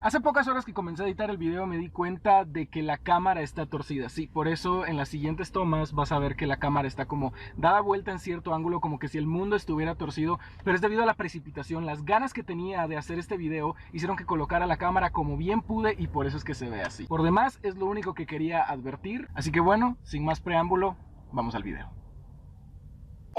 Hace pocas horas que comencé a editar el video me di cuenta de que la cámara está torcida. Sí, por eso en las siguientes tomas vas a ver que la cámara está como dada vuelta en cierto ángulo, como que si el mundo estuviera torcido, pero es debido a la precipitación. Las ganas que tenía de hacer este video hicieron que colocara la cámara como bien pude y por eso es que se ve así. Por demás, es lo único que quería advertir. Así que bueno, sin más preámbulo, vamos al video.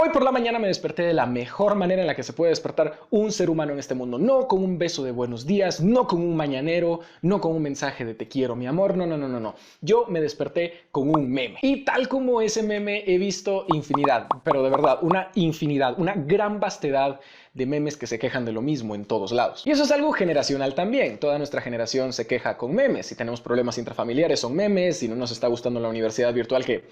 Hoy por la mañana me desperté de la mejor manera en la que se puede despertar un ser humano en este mundo. No con un beso de buenos días, no con un mañanero, no con un mensaje de te quiero, mi amor. No. Yo me desperté con un meme. Y tal como ese meme he visto infinidad, pero de verdad, una infinidad, una gran vastedad de memes que se quejan de lo mismo en todos lados. Y eso es algo generacional también. Toda nuestra generación se queja con memes. Si tenemos problemas intrafamiliares son memes, si no nos está gustando la universidad virtual que...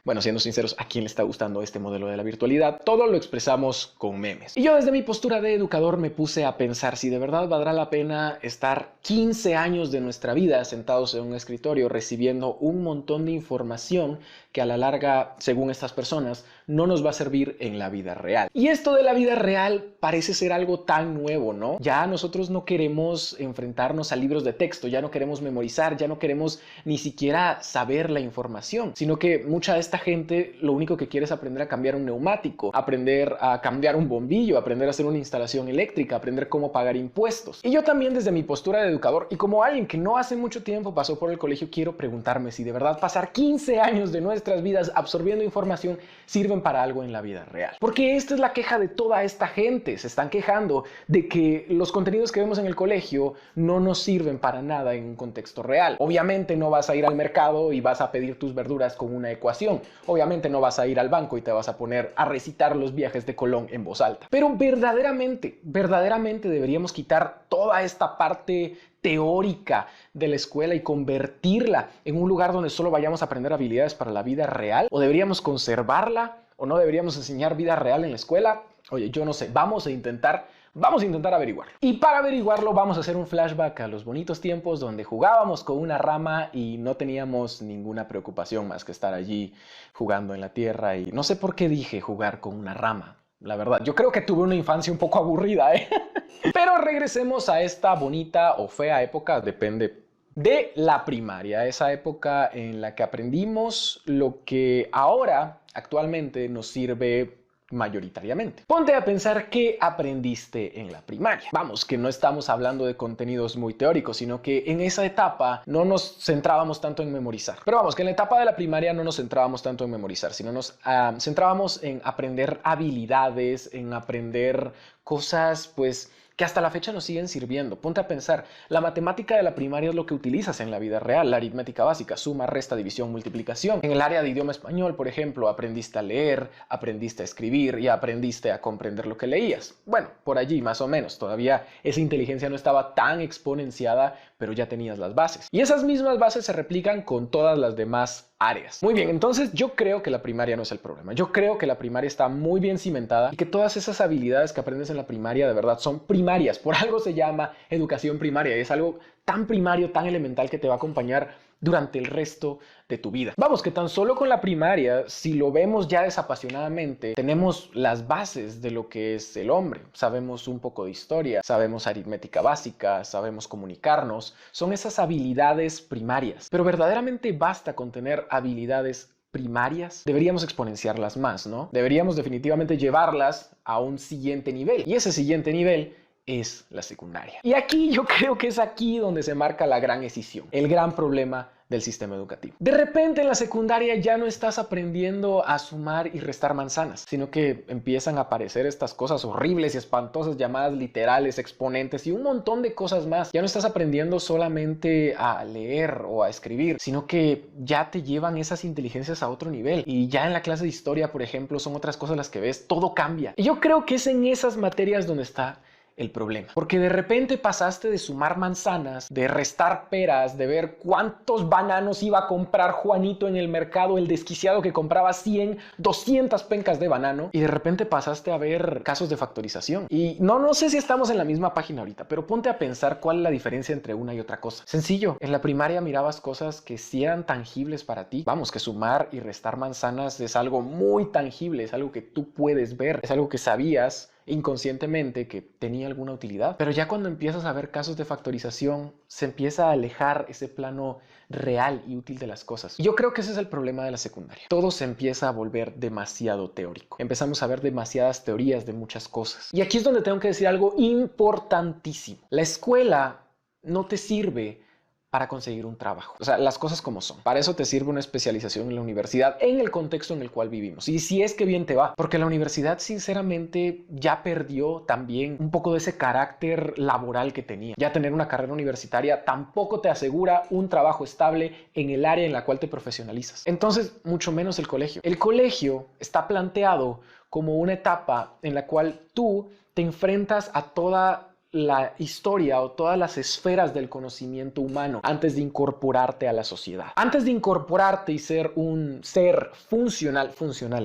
Bueno, siendo sinceros, ¿a quién le está gustando este modelo de la virtualidad? Todo lo expresamos con memes. Y yo desde mi postura de educador me puse a pensar si de verdad valdrá la pena estar 15 años de nuestra vida sentados en un escritorio recibiendo un montón de información que a la larga, según estas personas, no nos va a servir en la vida real. Y esto de la vida real parece ser algo tan nuevo, ¿no? Ya nosotros no queremos enfrentarnos a libros de texto, ya no queremos memorizar, ya no queremos ni siquiera saber la información, sino que mucha de esta gente lo único que quiere es aprender a cambiar un neumático, aprender a cambiar un bombillo, aprender a hacer una instalación eléctrica, aprender cómo pagar impuestos. Y yo también desde mi postura de educador y como alguien que no hace mucho tiempo pasó por el colegio, quiero preguntarme si de verdad pasar 15 años de nuestras vidas absorbiendo información sirven para algo en la vida real. Porque esta es la queja de toda esta gente. Se están quejando de que los contenidos que vemos en el colegio no nos sirven para nada en un contexto real. Obviamente no vas a ir al mercado y vas a pedir tus verduras con una ecuación. Obviamente no vas a ir al banco y te vas a poner a recitar los viajes de Colón en voz alta. Pero verdaderamente deberíamos quitar toda esta parte teórica de la escuela y convertirla en un lugar donde solo vayamos a aprender habilidades para la vida real. ¿O deberíamos conservarla? ¿O no deberíamos enseñar vida real en la escuela? Oye, yo no sé, vamos a intentar averiguarlo. Y para averiguarlo vamos a hacer un flashback a los bonitos tiempos donde jugábamos con una rama y no teníamos ninguna preocupación más que estar allí jugando en la tierra. Y no sé por qué dije jugar con una rama. La verdad, yo creo que tuve una infancia un poco aburrida, ¿eh? Pero regresemos a esta bonita o fea época, depende, de la primaria, esa época en la que aprendimos lo que ahora actualmente nos sirve mayoritariamente. Ponte a pensar qué aprendiste en la primaria. Vamos, que no estamos hablando de contenidos muy teóricos, sino que en esa etapa no nos centrábamos tanto en memorizar. Pero vamos, que en la etapa de la primaria no nos centrábamos tanto en memorizar, sino nos centrábamos en aprender habilidades, en aprender cosas, pues, que hasta la fecha nos siguen sirviendo. Ponte a pensar, la matemática de la primaria es lo que utilizas en la vida real, la aritmética básica, suma, resta, división, multiplicación. En el área de idioma español, por ejemplo, aprendiste a leer, aprendiste a escribir y aprendiste a comprender lo que leías. Bueno, por allí más o menos, todavía esa inteligencia no estaba tan exponenciada, pero ya tenías las bases. Y esas mismas bases se replican con todas las demás áreas. Muy bien, entonces yo creo que la primaria no es el problema. Yo creo que la primaria está muy bien cimentada y que todas esas habilidades que aprendes en la primaria de verdad son primarias. Por algo se llama educación primaria y es algo tan primario, tan elemental que te va a acompañar durante el resto de tu vida. Vamos, que tan solo con la primaria, si lo vemos ya desapasionadamente, tenemos las bases de lo que es el hombre. Sabemos un poco de historia, sabemos aritmética básica, sabemos comunicarnos. Son esas habilidades primarias. Pero verdaderamente basta con tener habilidades primarias. Deberíamos exponenciarlas más, ¿no? Deberíamos definitivamente llevarlas a un siguiente nivel. Y ese siguiente nivel es la secundaria. Y aquí yo creo que es aquí donde se marca la gran escisión, el gran problema del sistema educativo. De repente en la secundaria ya no estás aprendiendo a sumar y restar manzanas, sino que empiezan a aparecer estas cosas horribles y espantosas llamadas literales, exponentes y un montón de cosas más. Ya no estás aprendiendo solamente a leer o a escribir, sino que ya te llevan esas inteligencias a otro nivel. Y ya en la clase de historia, por ejemplo, son otras cosas las que ves, todo cambia. Y yo creo que es en esas materias donde está el problema. Porque de repente pasaste de sumar manzanas, de restar peras, de ver cuántos bananos iba a comprar Juanito en el mercado, el desquiciado que compraba 100, 200 pencas de banano, y de repente pasaste a ver casos de factorización. Y no sé si estamos en la misma página ahorita, pero ponte a pensar cuál es la diferencia entre una y otra cosa. Sencillo, en la primaria mirabas cosas que sí eran tangibles para ti. Vamos, que sumar y restar manzanas es algo muy tangible, es algo que tú puedes ver, es algo que sabías inconscientemente que tenía alguna utilidad. Pero ya cuando empiezas a ver casos de factorización, se empieza a alejar ese plano real y útil de las cosas. Y yo creo que ese es el problema de la secundaria. Todo se empieza a volver demasiado teórico. Empezamos a ver demasiadas teorías de muchas cosas. Y aquí es donde tengo que decir algo importantísimo. La escuela no te sirve para conseguir un trabajo. O sea, las cosas como son. Para eso te sirve una especialización en la universidad en el contexto en el cual vivimos. Y si es que bien te va. Porque la universidad, sinceramente, ya perdió también un poco de ese carácter laboral que tenía. Ya tener una carrera universitaria tampoco te asegura un trabajo estable en el área en la cual te profesionalizas. Entonces, mucho menos el colegio. El colegio está planteado como una etapa en la cual tú te enfrentas a toda la historia o todas las esferas del conocimiento humano antes de incorporarte a la sociedad. Antes de incorporarte y ser un ser funcional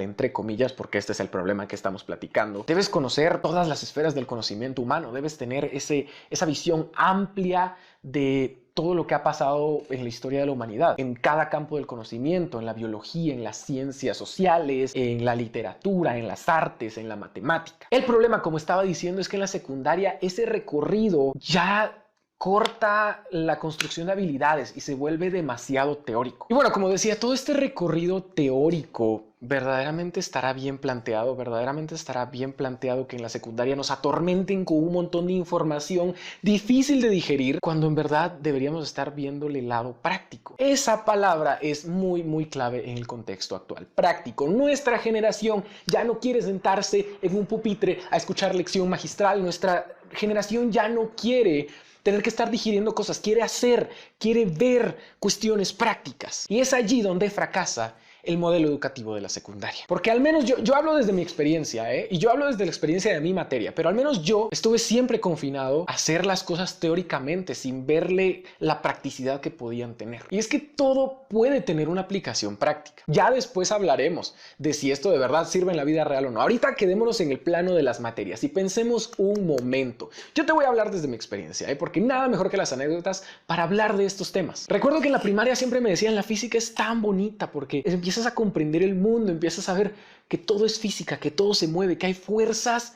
entre comillas, porque este es el problema que estamos platicando, debes conocer todas las esferas del conocimiento humano, debes tener esa visión amplia de todo lo que ha pasado en la historia de la humanidad, en cada campo del conocimiento, en la biología, en las ciencias sociales, en la literatura, en las artes, en la matemática. El problema, como estaba diciendo, es que en la secundaria ese recorrido ya corta la construcción de habilidades y se vuelve demasiado teórico. Y bueno, como decía, todo este recorrido teórico verdaderamente estará bien planteado, que en la secundaria nos atormenten con un montón de información difícil de digerir, cuando en verdad deberíamos estar viéndole el lado práctico. Esa palabra es muy clave en el contexto actual. Práctico. Nuestra generación ya no quiere sentarse en un pupitre a escuchar lección magistral. Nuestra generación ya no quiere tener que estar digiriendo cosas, quiere ver cuestiones prácticas. Y es allí donde fracasa el modelo educativo de la secundaria. Porque al menos yo hablo desde mi experiencia, y yo hablo desde la experiencia de mi materia, pero al menos yo estuve siempre confinado a hacer las cosas teóricamente sin verle la practicidad que podían tener. Y es que todo puede tener una aplicación práctica. Ya después hablaremos de si esto de verdad sirve en la vida real o no. Ahorita quedémonos en el plano de las materias y pensemos un momento. Yo te voy a hablar desde mi experiencia, porque nada mejor que las anécdotas para hablar de estos temas. Recuerdo que en la primaria siempre me decían, la física es tan bonita porque empiezas a comprender el mundo, empiezas a ver que todo es física, que todo se mueve, que hay fuerzas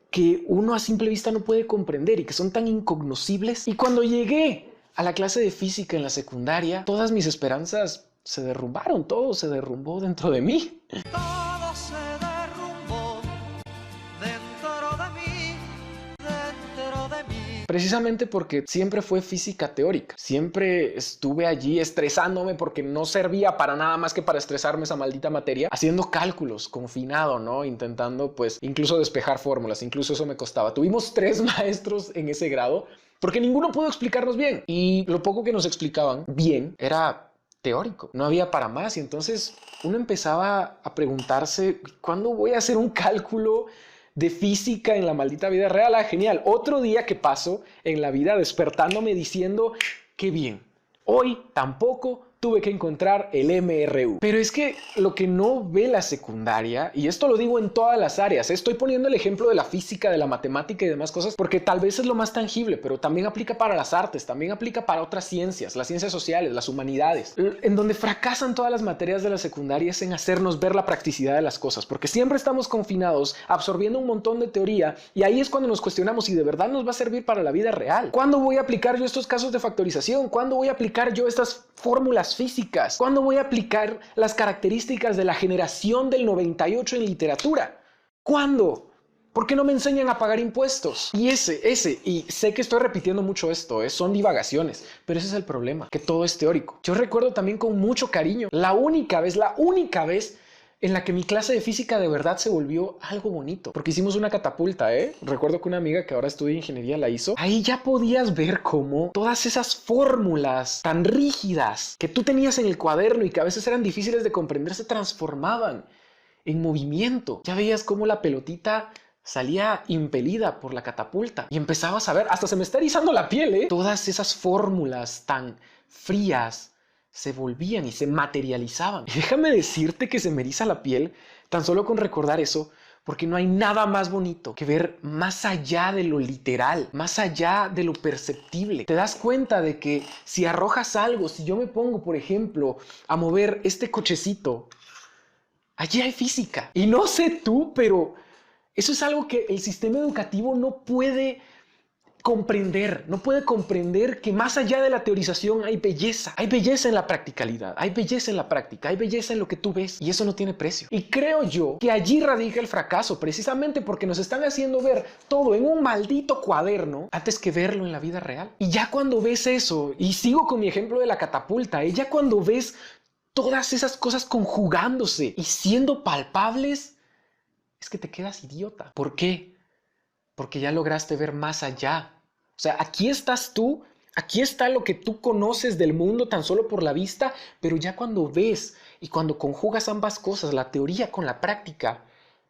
que uno a simple vista no puede comprender y que son tan incognoscibles. Y cuando llegué a la clase de física en la secundaria, todas mis esperanzas se derrumbaron, todo se derrumbó dentro de mí. Todo se derrumbó dentro de mí, dentro de mí. Precisamente porque siempre fue física teórica. Siempre estuve allí estresándome porque no servía para nada más que para estresarme esa maldita materia, haciendo cálculos, confinado, ¿no? Intentando, pues, incluso despejar fórmulas. Incluso eso me costaba. Tuvimos 3 maestros en ese grado porque ninguno pudo explicarnos bien. Y lo poco que nos explicaban bien era teórico. No había para más. Y entonces uno empezaba a preguntarse, ¿cuándo voy a hacer un cálculo de física en la maldita vida real? Ah, genial. Otro día que paso en la vida despertándome diciendo, qué bien, hoy tampoco tuve que encontrar el MRU. Pero es que lo que no ve la secundaria, y esto lo digo en todas las áreas, estoy poniendo el ejemplo de la física, de la matemática y demás cosas, porque tal vez es lo más tangible, pero también aplica para las artes, también aplica para otras ciencias, las ciencias sociales, las humanidades. En donde fracasan todas las materias de la secundaria es en hacernos ver la practicidad de las cosas, porque siempre estamos confinados, absorbiendo un montón de teoría, y ahí es cuando nos cuestionamos si de verdad nos va a servir para la vida real. ¿Cuándo voy a aplicar yo estos casos de factorización? ¿Cuándo voy a aplicar yo estas fórmulas físicas? ¿Cuándo voy a aplicar las características de la generación del 98 en literatura? ¿Cuándo? ¿Por qué no me enseñan a pagar impuestos? Y y sé que estoy repitiendo mucho esto, son divagaciones, pero ese es el problema, que todo es teórico. Yo recuerdo también con mucho cariño la única vez en la que mi clase de física de verdad se volvió algo bonito. Porque hicimos una catapulta, Recuerdo que una amiga que ahora estudia ingeniería la hizo. Ahí ya podías ver cómo todas esas fórmulas tan rígidas que tú tenías en el cuaderno y que a veces eran difíciles de comprender se transformaban en movimiento. Ya veías cómo la pelotita salía impelida por la catapulta y empezabas a ver, hasta se me está erizando la piel, todas esas fórmulas tan frías se volvían y se materializaban. Y déjame decirte que se me eriza la piel tan solo con recordar eso, porque no hay nada más bonito que ver más allá de lo literal, más allá de lo perceptible. Te das cuenta de que si arrojas algo, si yo me pongo, por ejemplo, a mover este cochecito, allí hay física. Y no sé tú, pero Eso es algo que el sistema educativo no puede comprender. No puede comprender que más allá de la teorización hay belleza. Hay belleza en la practicalidad, hay belleza en la práctica, hay belleza en lo que tú ves y eso no tiene precio. Y creo yo que allí radica el fracaso, precisamente porque nos están haciendo ver todo en un maldito cuaderno antes que verlo en la vida real. Y ya cuando ves eso, y sigo con mi ejemplo de la catapulta, ya cuando ves todas esas cosas conjugándose y siendo palpables, es que te quedas idiota. ¿Por qué? Porque ya lograste ver más allá. O sea, aquí estás tú, aquí está lo que tú conoces del mundo tan solo por la vista, pero ya cuando ves y cuando conjugas ambas cosas, la teoría con la práctica,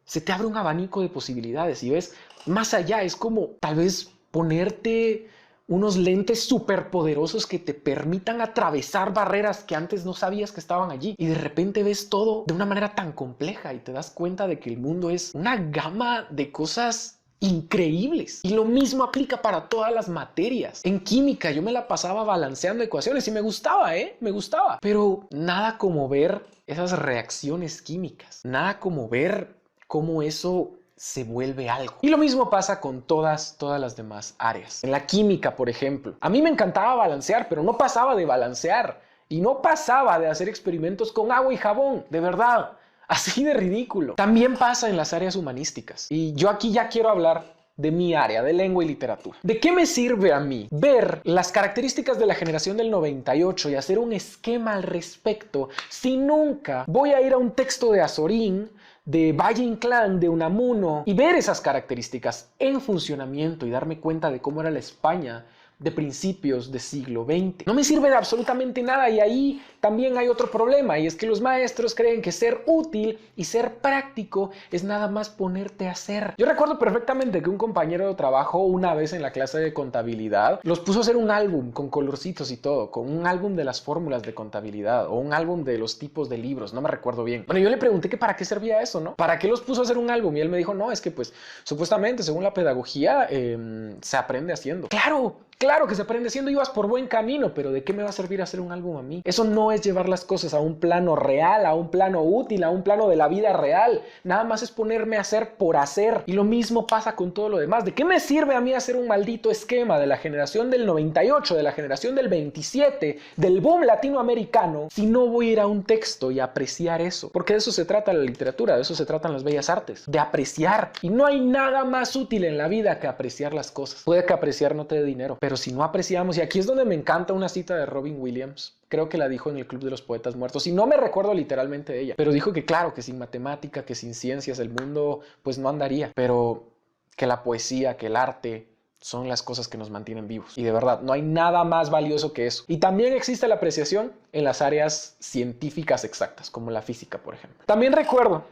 se te abre un abanico de posibilidades y ves más allá. Es como tal vez ponerte unos lentes superpoderosos que te permitan atravesar barreras que antes no sabías que estaban allí. Y de repente ves todo de una manera tan compleja y te das cuenta de que el mundo es una gama de cosas increíbles. Y lo mismo aplica para todas las materias. En química yo me la pasaba balanceando ecuaciones y me gustaba, me gustaba. Pero nada como ver esas reacciones químicas. Nada como ver cómo eso se vuelve algo. Y lo mismo pasa con todas las demás áreas. En la química, por ejemplo, a mí me encantaba balancear, pero no pasaba de balancear. Y no pasaba de hacer experimentos con agua y jabón, de verdad. Así de ridículo. También pasa en las áreas humanísticas. Y yo aquí ya quiero hablar de mi área, de lengua y literatura. ¿De qué me sirve a mí ver las características de la generación del 98 y hacer un esquema al respecto si nunca voy a ir a un texto de Azorín, de Valle Inclán, de Unamuno y ver esas características en funcionamiento y darme cuenta de cómo era la España de principios del siglo XX? No me sirve de absolutamente nada. Y ahí también hay otro problema, y es que los maestros creen que ser útil y ser práctico es nada más ponerte a hacer. Yo recuerdo perfectamente que un compañero de trabajo una vez en la clase de contabilidad los puso a hacer un álbum con colorcitos y todo, con un álbum de las fórmulas de contabilidad o un álbum de los tipos de libros, no me recuerdo bien. Bueno, yo le pregunté que para qué servía eso, ¿no? ¿Para qué los puso a hacer un álbum? Y él me dijo, no, es que pues supuestamente según la pedagogía se aprende haciendo. Claro que se aprende haciendo, ibas por buen camino, pero ¿de qué me va a servir hacer un álbum a mí? Eso no es llevar las cosas a un plano real, a un plano útil, a un plano de la vida real. Nada más es ponerme a hacer por hacer. Y lo mismo pasa con todo lo demás. ¿De qué me sirve a mí hacer un maldito esquema de la generación del 98, de la generación del 27, del boom latinoamericano, si no voy a ir a un texto y apreciar eso? Porque de eso se trata la literatura, de eso se tratan las bellas artes, de apreciar. Y no hay nada más útil en la vida que apreciar las cosas. Puede que apreciar no te dé dinero, pero si no apreciamos, y aquí es donde me encanta una cita de Robin Williams, creo que la dijo en el Club de los Poetas Muertos, y no me recuerdo literalmente de ella, pero dijo que claro, que sin matemática, que sin ciencias el mundo pues no andaría, pero que la poesía, que el arte son las cosas que nos mantienen vivos. Y de verdad, no hay nada más valioso que eso. Y también existe la apreciación en las áreas científicas exactas, como la física, por ejemplo. También recuerdo,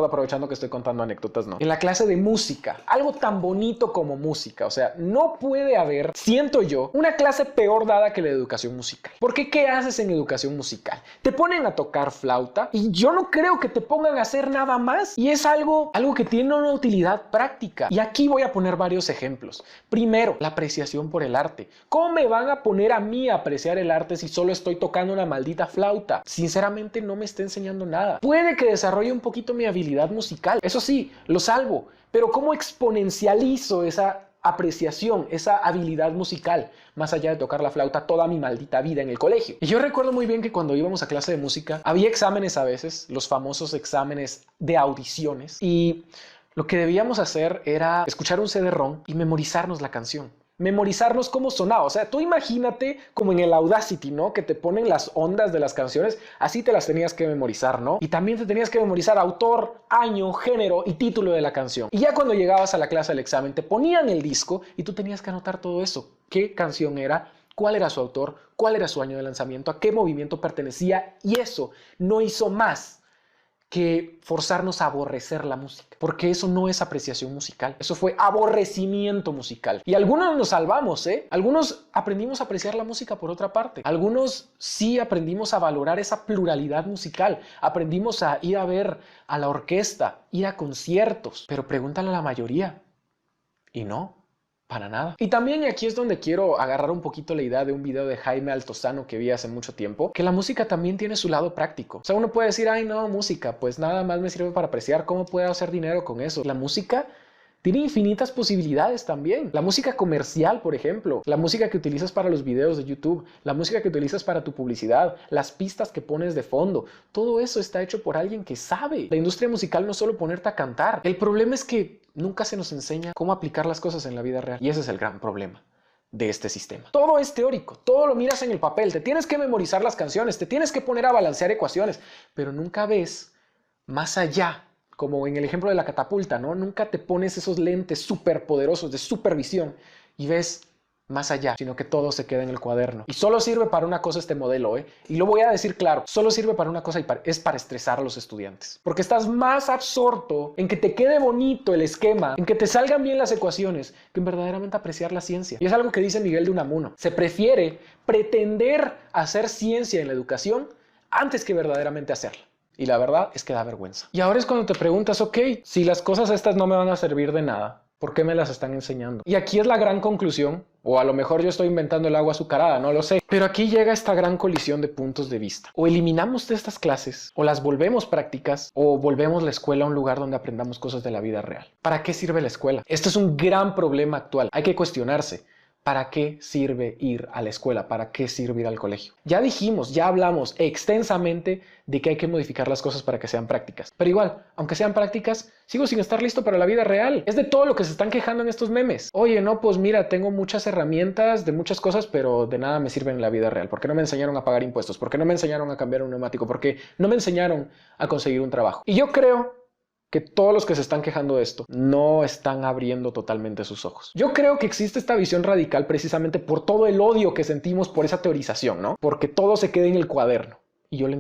aprovechando que estoy contando anécdotas, ¿no? En la clase de música, algo tan bonito como música. O sea, no puede haber, siento yo, una clase peor dada que la educación musical. Porque ¿qué haces en educación musical? Te ponen a tocar flauta y yo no creo que te pongan a hacer nada más. Y es algo que tiene una utilidad práctica. Y aquí voy a poner varios ejemplos. Primero, la apreciación por el arte. ¿Cómo me van a poner a mí a apreciar el arte si solo estoy tocando una maldita flauta? Sinceramente no me está enseñando nada. Puede que desarrolle un poquito mi habilidad musical, eso sí, lo salvo, pero ¿cómo exponencializo esa apreciación, esa habilidad musical, más allá de tocar la flauta toda mi maldita vida en el colegio? Y yo recuerdo muy bien que cuando íbamos a clase de música, había exámenes a veces, los famosos exámenes de audiciones, y lo que debíamos hacer era escuchar un CD-ROM y memorizarnos la canción. Memorizarnos cómo sonaba. O sea, tú imagínate como en el Audacity, ¿no? Que te ponen las ondas de las canciones, así te las tenías que memorizar, ¿no? Y también te tenías que memorizar autor, año, género y título de la canción. Y ya cuando llegabas a la clase del examen, te ponían el disco y tú tenías que anotar todo eso. ¿Qué canción era? ¿Cuál era su autor? ¿Cuál era su año de lanzamiento? ¿A qué movimiento pertenecía? Y eso no hizo más que forzarnos a aborrecer la música, porque eso no es apreciación musical, eso fue aborrecimiento musical. Y algunos nos salvamos, algunos aprendimos a apreciar la música por otra parte, algunos sí aprendimos a valorar esa pluralidad musical, aprendimos a ir a ver a la orquesta, ir a conciertos, pero pregúntale a la mayoría, y no, Para nada. Y también aquí es donde quiero agarrar un poquito la idea de un video de Jaime Altozano que vi hace mucho tiempo, que la música también tiene su lado práctico. O sea, uno puede decir, ay no, música, pues nada más me sirve para apreciar, ¿cómo puedo hacer dinero con eso? La música tiene infinitas posibilidades también. La música comercial, por ejemplo, la música que utilizas para los videos de YouTube, la música que utilizas para tu publicidad, las pistas que pones de fondo, todo eso está hecho por alguien que sabe. La industria musical no es solo ponerte a cantar. El problema es que nunca se nos enseña cómo aplicar las cosas en la vida real. Y ese es el gran problema de este sistema. Todo es teórico, todo lo miras en el papel, te tienes que memorizar las canciones, te tienes que poner a balancear ecuaciones, pero nunca ves más allá. Como en el ejemplo de la catapulta, ¿no? Nunca te pones esos lentes súper poderosos de supervisión y ves más allá, sino que todo se queda en el cuaderno. Y solo sirve para una cosa este modelo, ¿eh? Y lo voy a decir claro, solo sirve para una cosa y es para estresar a los estudiantes. Porque estás más absorto en que te quede bonito el esquema, en que te salgan bien las ecuaciones, que en verdaderamente apreciar la ciencia. Y es algo que dice Miguel de Unamuno. Se prefiere pretender hacer ciencia en la educación antes que verdaderamente hacerla. Y la verdad es que da vergüenza. Y ahora es cuando te preguntas, ok, si las cosas estas no me van a servir de nada, ¿por qué me las están enseñando? Y aquí es la gran conclusión, o a lo mejor yo estoy inventando el agua azucarada, no lo sé. Pero aquí llega esta gran colisión de puntos de vista. O eliminamos de estas clases, o las volvemos prácticas, o volvemos la escuela a un lugar donde aprendamos cosas de la vida real. ¿Para qué sirve la escuela? Este es un gran problema actual. Hay que cuestionarse. ¿Para qué sirve ir a la escuela? ¿Para qué sirve ir al colegio? Ya dijimos, ya hablamos extensamente de que hay que modificar las cosas para que sean prácticas. Pero igual, aunque sean prácticas, sigo sin estar listo para la vida real. Es de todo lo que se están quejando en estos memes. Oye, no, pues mira, tengo muchas herramientas de muchas cosas, pero de nada me sirven en la vida real. ¿Por qué no me enseñaron a pagar impuestos? ¿Por qué no me enseñaron a cambiar un neumático? ¿Por qué no me enseñaron a conseguir un trabajo? Y yo creo que todos los que se están quejando de esto no están abriendo totalmente sus ojos. Yo creo que existe esta visión radical precisamente por todo el odio que sentimos por esa teorización, ¿no? Porque todo se queda en el cuaderno. Y yo lo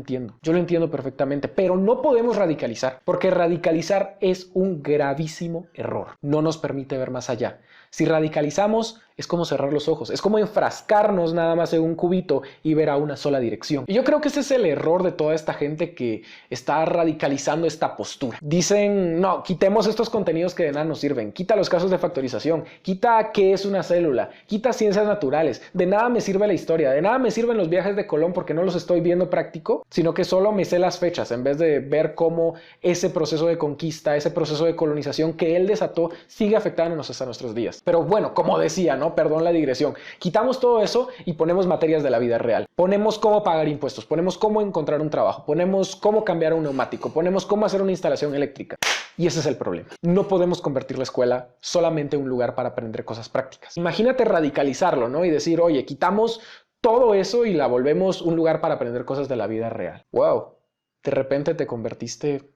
entiendo perfectamente, pero no podemos radicalizar, porque radicalizar es un gravísimo error. No nos permite ver más allá. Si radicalizamos, es como cerrar los ojos, es como enfrascarnos nada más en un cubito y ver a una sola dirección. Y yo creo que ese es el error de toda esta gente que está radicalizando esta postura. Dicen, no, quitemos estos contenidos que de nada nos sirven, quita los casos de factorización, quita qué es una célula, quita ciencias naturales, de nada me sirve la historia, de nada me sirven los viajes de Colón porque no los estoy viendo práctico, sino que solo me sé las fechas en vez de ver cómo ese proceso de conquista, ese proceso de colonización que él desató sigue afectándonos hasta nuestros días. Pero bueno, como decía, ¿no? Perdón la digresión. Quitamos todo eso y ponemos materias de la vida real. Ponemos cómo pagar impuestos, ponemos cómo encontrar un trabajo, ponemos cómo cambiar un neumático, ponemos cómo hacer una instalación eléctrica. Y ese es el problema. No podemos convertir la escuela solamente en un lugar para aprender cosas prácticas. Imagínate radicalizarlo, ¿no? Y decir, oye, quitamos todo eso y la volvemos un lugar para aprender cosas de la vida real. ¡Wow! De repente te convertiste...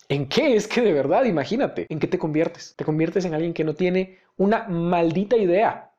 ¿En qué? Es que de verdad, imagínate, ¿en qué te conviertes? Te conviertes en alguien que no tiene una maldita idea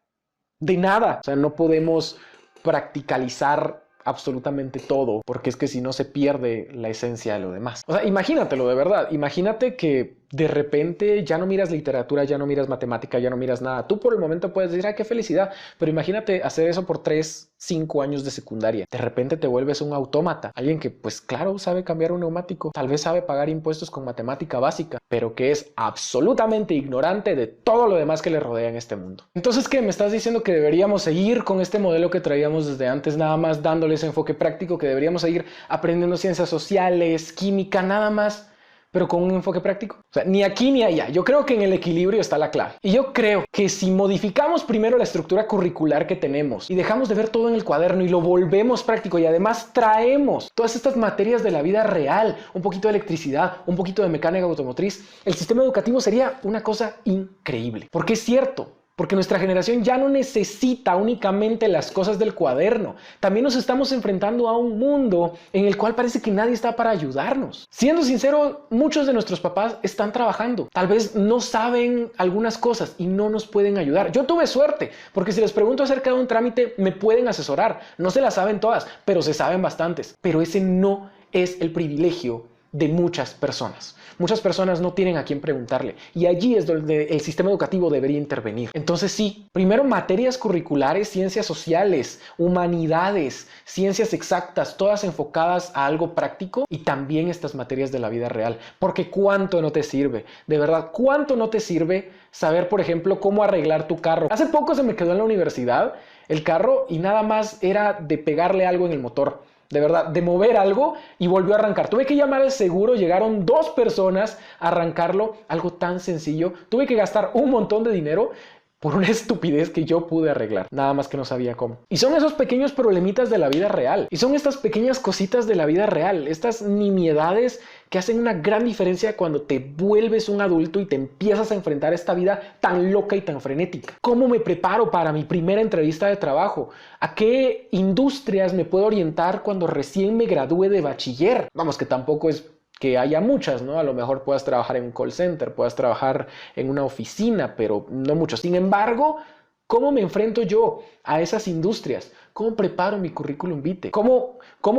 de nada. O sea, no podemos practicalizar absolutamente todo, porque es que si no se pierde la esencia de lo demás. O sea, imagínatelo de verdad. Imagínate que de repente ya no miras literatura, ya no miras matemática, ya no miras nada. Tú por el momento puedes decir, ¡ay, qué felicidad! Pero imagínate hacer eso por 3, 5 años de secundaria. De repente te vuelves un autómata. Alguien que, pues claro, sabe cambiar un neumático. Tal vez sabe pagar impuestos con matemática básica, pero que es absolutamente ignorante de todo lo demás que le rodea en este mundo. Entonces, ¿qué? ¿Me estás diciendo que deberíamos seguir con este modelo que traíamos desde antes, nada más dándole ese enfoque práctico, que deberíamos seguir aprendiendo ciencias sociales, química, nada más, pero con un enfoque práctico? O sea, ni aquí ni allá. Yo creo que en el equilibrio está la clave. Y yo creo que si modificamos primero la estructura curricular que tenemos y dejamos de ver todo en el cuaderno y lo volvemos práctico y además traemos todas estas materias de la vida real, un poquito de electricidad, un poquito de mecánica automotriz, el sistema educativo sería una cosa increíble. Porque es cierto. Porque nuestra generación ya no necesita únicamente las cosas del cuaderno. También nos estamos enfrentando a un mundo en el cual parece que nadie está para ayudarnos. Siendo sincero, muchos de nuestros papás están trabajando. Tal vez no saben algunas cosas y no nos pueden ayudar. Yo tuve suerte, porque si les pregunto acerca de un trámite, me pueden asesorar. No se las saben todas, pero se saben bastantes. Pero ese no es el privilegio de muchas personas. Muchas personas no tienen a quién preguntarle y allí es donde el sistema educativo debería intervenir. Entonces sí, primero materias curriculares, ciencias sociales, humanidades, ciencias exactas, todas enfocadas a algo práctico y también estas materias de la vida real. Porque ¿cuánto no te sirve? De verdad, ¿cuánto no te sirve saber, por ejemplo, cómo arreglar tu carro? Hace poco se me quedó en la universidad el carro y nada más era de pegarle algo en el motor. De verdad, de mover algo y volvió a arrancar. Tuve que llamar al seguro, llegaron 2 personas a arrancarlo, algo tan sencillo. Tuve que gastar un montón de dinero por una estupidez que yo pude arreglar, nada más que no sabía cómo. Y son esos pequeños problemitas de la vida real. Y son estas pequeñas cositas de la vida real, estas nimiedades que hacen una gran diferencia cuando te vuelves un adulto y te empiezas a enfrentar a esta vida tan loca y tan frenética. ¿Cómo me preparo para mi primera entrevista de trabajo? ¿A qué industrias me puedo orientar cuando recién me gradúe de bachiller? Vamos, que tampoco es que haya muchas, ¿no? A lo mejor puedas trabajar en un call center, puedas trabajar en una oficina, pero no mucho. Sin embargo, ¿cómo me enfrento yo a esas industrias? ¿Cómo preparo mi currículum vitae? ¿Cómo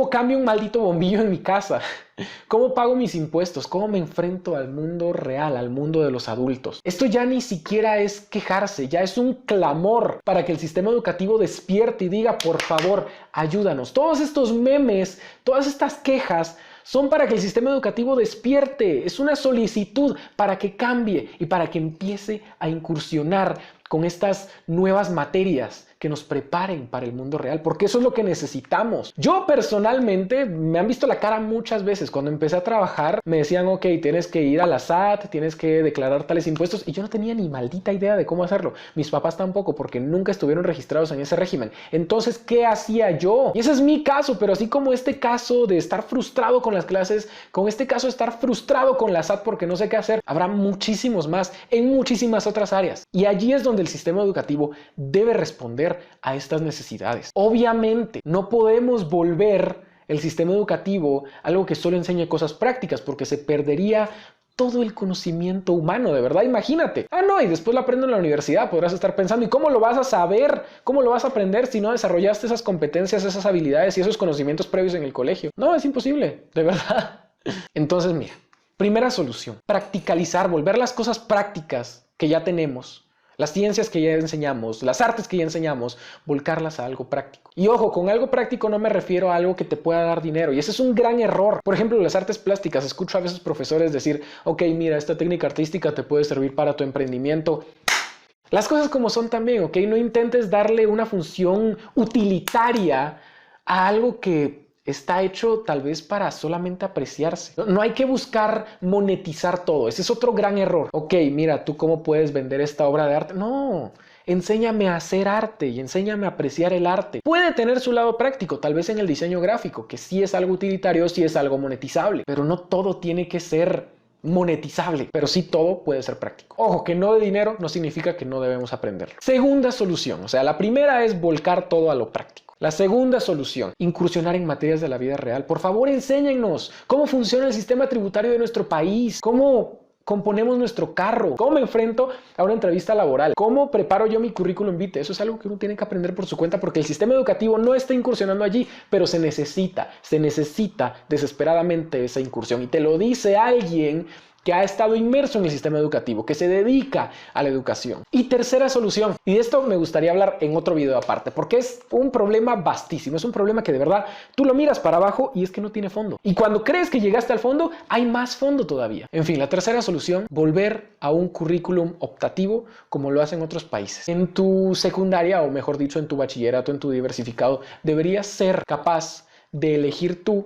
cambio un maldito bombillo en mi casa? ¿Cómo pago mis impuestos? ¿Cómo me enfrento al mundo real, al mundo de los adultos? Esto ya ni siquiera es quejarse, ya es un clamor para que el sistema educativo despierte y diga, por favor, ayúdanos. Todos estos memes, todas estas quejas son para que el sistema educativo despierte. Es una solicitud para que cambie y para que empiece a incursionar con estas nuevas materias que nos preparen para el mundo real, porque eso es lo que necesitamos. Yo personalmente me han visto la cara muchas veces. Cuando empecé a trabajar me decían, ok, tienes que ir a la SAT, tienes que declarar tales impuestos, y yo no tenía ni maldita idea de cómo hacerlo. Mis papás tampoco, porque nunca estuvieron registrados en ese régimen. Entonces, ¿qué hacía yo? Y ese es mi caso, pero así como este caso de estar frustrado con las clases, con este caso de estar frustrado con la SAT porque no sé qué hacer, habrá muchísimos más en muchísimas otras áreas. Y allí es donde el sistema educativo debe responder a estas necesidades. Obviamente, no podemos volver el sistema educativo algo que solo enseñe cosas prácticas, porque se perdería todo el conocimiento humano, de verdad. Imagínate. No, y después lo aprendo en la universidad. Podrás estar pensando, ¿y cómo lo vas a saber? ¿Cómo lo vas a aprender si no desarrollaste esas competencias, esas habilidades y esos conocimientos previos en el colegio? No, es imposible, de verdad. Entonces, mira, primera solución, practicalizar, volver las cosas prácticas que ya tenemos, las ciencias que ya enseñamos, las artes que ya enseñamos, volcarlas a algo práctico. Y ojo, con algo práctico no me refiero a algo que te pueda dar dinero. Y ese es un gran error. Por ejemplo, las artes plásticas. Escucho a veces profesores decir, ok, mira, esta técnica artística te puede servir para tu emprendimiento. Las cosas como son también, ok. No intentes darle una función utilitaria a algo que está hecho tal vez para solamente apreciarse. No hay que buscar monetizar todo. Ese es otro gran error. Ok, mira, ¿tú cómo puedes vender esta obra de arte? No, enséñame a hacer arte y enséñame a apreciar el arte. Puede tener su lado práctico, tal vez en el diseño gráfico, que sí es algo utilitario, sí es algo monetizable, pero no todo tiene que ser monetizable, pero sí todo puede ser práctico. Ojo, que no de dinero no significa que no debemos aprenderlo. Segunda solución, o sea, la primera es volcar todo a lo práctico. La segunda solución, incursionar en materias de la vida real. Por favor, enséñennos cómo funciona el sistema tributario de nuestro país, cómo componemos nuestro carro, cómo me enfrento a una entrevista laboral, cómo preparo yo mi currículum vitae. Eso es algo que uno tiene que aprender por su cuenta porque el sistema educativo no está incursionando allí, pero se necesita desesperadamente esa incursión. Y te lo dice alguien que ha estado inmerso en el sistema educativo, que se dedica a la educación. Y tercera solución, y de esto me gustaría hablar en otro video aparte, porque es un problema vastísimo, es un problema que de verdad tú lo miras para abajo y es que no tiene fondo. Y cuando crees que llegaste al fondo, hay más fondo todavía. En fin, la tercera solución, volver a un currículum optativo como lo hacen otros países. En tu secundaria, o mejor dicho, en tu bachillerato, en tu diversificado, deberías ser capaz de elegir tú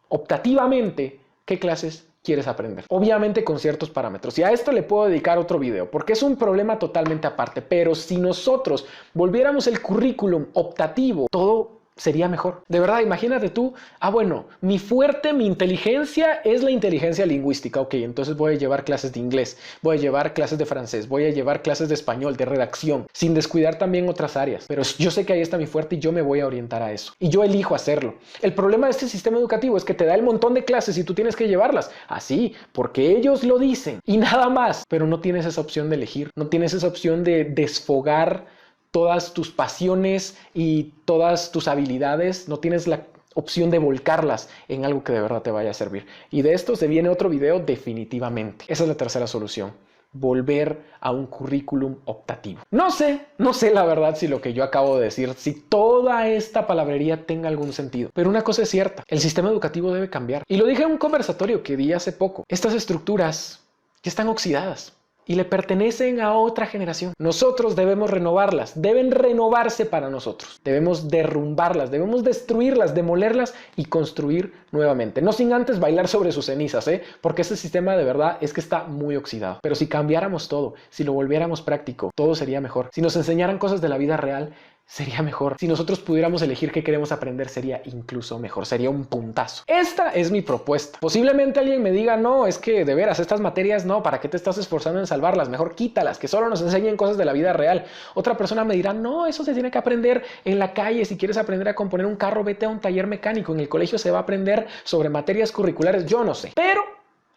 optativamente qué clases quieres aprender. Obviamente con ciertos parámetros. Y a esto le puedo dedicar otro video porque es un problema totalmente aparte. Pero si nosotros volviéramos el currículum optativo, todo sería mejor. De verdad, imagínate tú, bueno, mi fuerte, mi inteligencia es la inteligencia lingüística. Ok, entonces voy a llevar clases de inglés, voy a llevar clases de francés, voy a llevar clases de español, de redacción, sin descuidar también otras áreas. Pero yo sé que ahí está mi fuerte y yo me voy a orientar a eso. Y yo elijo hacerlo. El problema de este sistema educativo es que te da el montón de clases y tú tienes que llevarlas. Así, porque ellos lo dicen y nada más. Pero no tienes esa opción de elegir, no tienes esa opción de desfogar todas tus pasiones y todas tus habilidades, no tienes la opción de volcarlas en algo que de verdad te vaya a servir. Y de esto se viene otro video definitivamente. Esa es la tercera solución. Volver a un currículum optativo. No sé la verdad si lo que yo acabo de decir, si toda esta palabrería tenga algún sentido. Pero una cosa es cierta, el sistema educativo debe cambiar. Y lo dije en un conversatorio que di hace poco. Estas estructuras ya están oxidadas y le pertenecen a otra generación. Nosotros debemos renovarlas, deben renovarse para nosotros. Debemos derrumbarlas, debemos destruirlas, demolerlas y construir nuevamente. No sin antes bailar sobre sus cenizas, porque ese sistema de verdad es que está muy oxidado. Pero si cambiáramos todo, si lo volviéramos práctico, todo sería mejor. Si nos enseñaran cosas de la vida real, sería mejor. Si nosotros pudiéramos elegir qué queremos aprender, sería incluso mejor. Sería un puntazo. Esta es mi propuesta. Posiblemente alguien me diga, no, es que de veras, estas materias no, ¿para qué te estás esforzando en salvarlas? Mejor quítalas, que solo nos enseñen cosas de la vida real. Otra persona me dirá, no, eso se tiene que aprender en la calle. Si quieres aprender a componer un carro, vete a un taller mecánico. En el colegio se va a aprender sobre materias curriculares. Yo no sé. Pero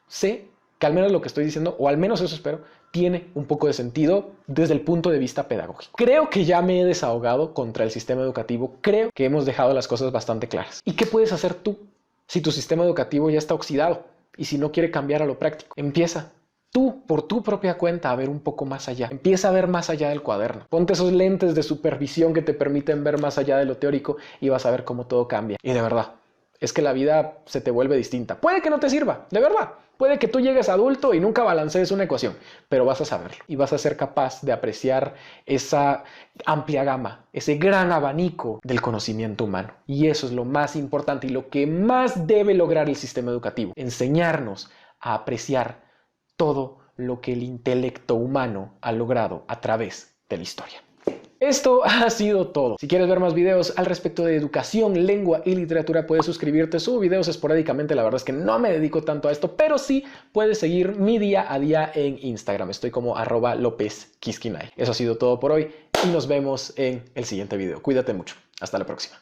sé que al menos lo que estoy diciendo, o al menos eso espero, tiene un poco de sentido desde el punto de vista pedagógico. Creo que ya me he desahogado contra el sistema educativo. Creo que hemos dejado las cosas bastante claras. ¿Y qué puedes hacer tú si tu sistema educativo ya está oxidado y si no quiere cambiar a lo práctico? Empieza tú, por tu propia cuenta, a ver un poco más allá. Empieza a ver más allá del cuaderno. Ponte esos lentes de supervisión que te permiten ver más allá de lo teórico y vas a ver cómo todo cambia. Y de verdad, es que la vida se te vuelve distinta. Puede que no te sirva, de verdad. Puede que tú llegues adulto y nunca balancees una ecuación, pero vas a saberlo y vas a ser capaz de apreciar esa amplia gama, ese gran abanico del conocimiento humano. Y eso es lo más importante y lo que más debe lograr el sistema educativo. Enseñarnos a apreciar todo lo que el intelecto humano ha logrado a través de la historia. Esto ha sido todo. Si quieres ver más videos al respecto de educación, lengua y literatura, puedes suscribirte. Subo videos esporádicamente, la verdad es que no me dedico tanto a esto, pero sí puedes seguir mi día a día en Instagram. Estoy como @LopezQuisquinay. Eso ha sido todo por hoy y nos vemos en el siguiente video. Cuídate mucho. Hasta la próxima.